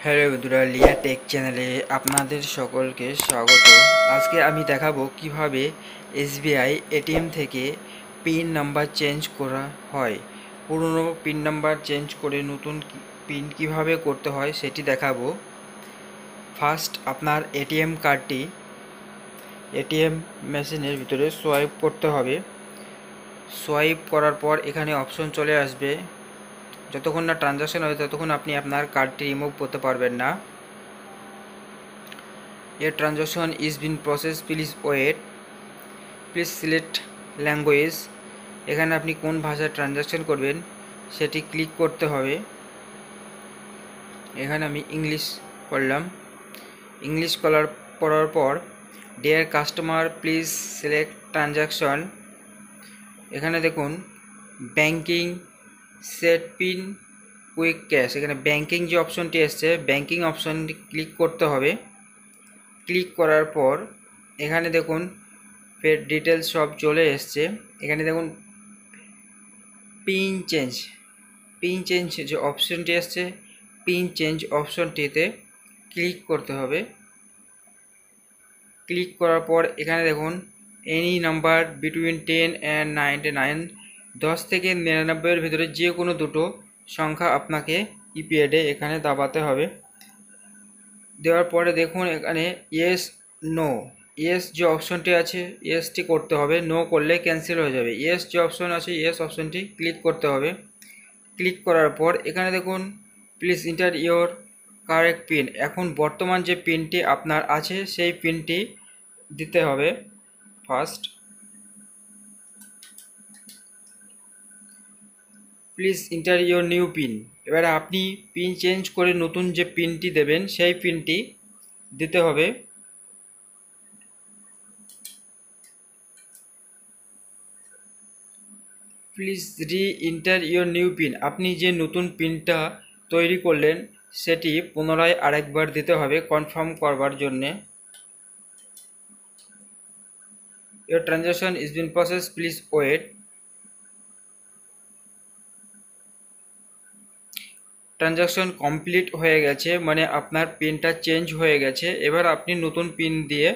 Hello বন্ধুরা, লিয়া take চ্যানেলে আপনাদের সকলকে স্বাগত। আজকে আমি দেখাবো কিভাবে এসবিআই এটিএম থেকে পিন নাম্বার চেঞ্জ করা হয়। পুরনো পিন নাম্বার চেঞ্জ করে নতুন পিন কিভাবে করতে হয় সেটি দেখাবো। ফার্স্ট আপনার এটিএম কার্ডটি এটিএম মেশিনের ভিতরে সোয়াইপ করতে হবে। সোয়াইপ করার পর এখানে অপশন চলে আসবে। যতক্ষণ না ট্রানজাকশন হয় ততক্ষণ আপনি আপনার কার্ডটি রিমুভ করতে পারবেন না। A transaction is been processed, please wait, please select language। এখানে আপনি কোন ভাষায় ট্রানজাকশন করবেন সেটি ক্লিক করতে হবে। এখানে আমি ইংলিশ করলাম। ইংলিশ করার পর deer customer please select transaction. এখানে দেখুন banking, set pin, quick cash. এখানে ব্যাংকিং যে অপশনটি এসছে ব্যাংকিং অপশনটি ক্লিক করতে হবে। ক্লিক করার পর এখানে দেখুন ফের ডিটেলস সব চলে এসছে। এখানে দেখুন পিন চেঞ্জ যে অপশনটি এসছে পিন চেঞ্জ অপশনটিতে ক্লিক করতে হবে। ক্লিক করার পর এখানে দেখুন এনি নাম্বার বিটুইন 10 অ্যান্ড 99, 10 থেকে 99-এর ভিতরে যে কোনো দুটো সংখ্যা আপনাকে কিপ্যাডে এখানে দাবাতে হবে। দেওয়ার পরে দেখুন এখানে ইয়েস নো, ইয়েস যে অপশনটি আছে ইয়েসটি করতে হবে, নো করলে ক্যান্সেল হয়ে যাবে। ইয়েস যে অপশন আছে ইয়েস অপশনটি ক্লিক করতে হবে। ক্লিক করার পর এখানে দেখুন please enter your correct pin. এখন বর্তমান যে পিনটি আপনার আছে সেই পিনটি দিতে হবে। First please enter your new pin. এবারে আপনি পিন চেঞ্জ করে নতুন যে পিনটি দেবেন সেই পিনটি দিতে হবে। প্লিজ রি এন্টার ইওর নিউ পিন। আপনি যে নতুন পিনটা তৈরি করলেন সেটি পুনরায় আরেকবার দিতে হবে কনফার্ম করবার জন্যে। Your transaction is been process, please wait. Transaction complete হয়ে গেছে, মানে আপনার পিনটা চেঞ্জ হয়ে গেছে। এবার আপনি নতুন পিন দিয়ে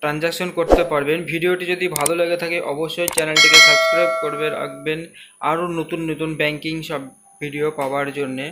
ট্রানজাকশন করতে পারবেন। ভিডিওটি যদি ভালো লেগে থাকে অবশ্যই চ্যানেলটিকে সাবস্ক্রাইব করবে রাখবেন আরও নতুন নতুন ব্যাংকিং সব ভিডিও পাওয়ার জন্যে।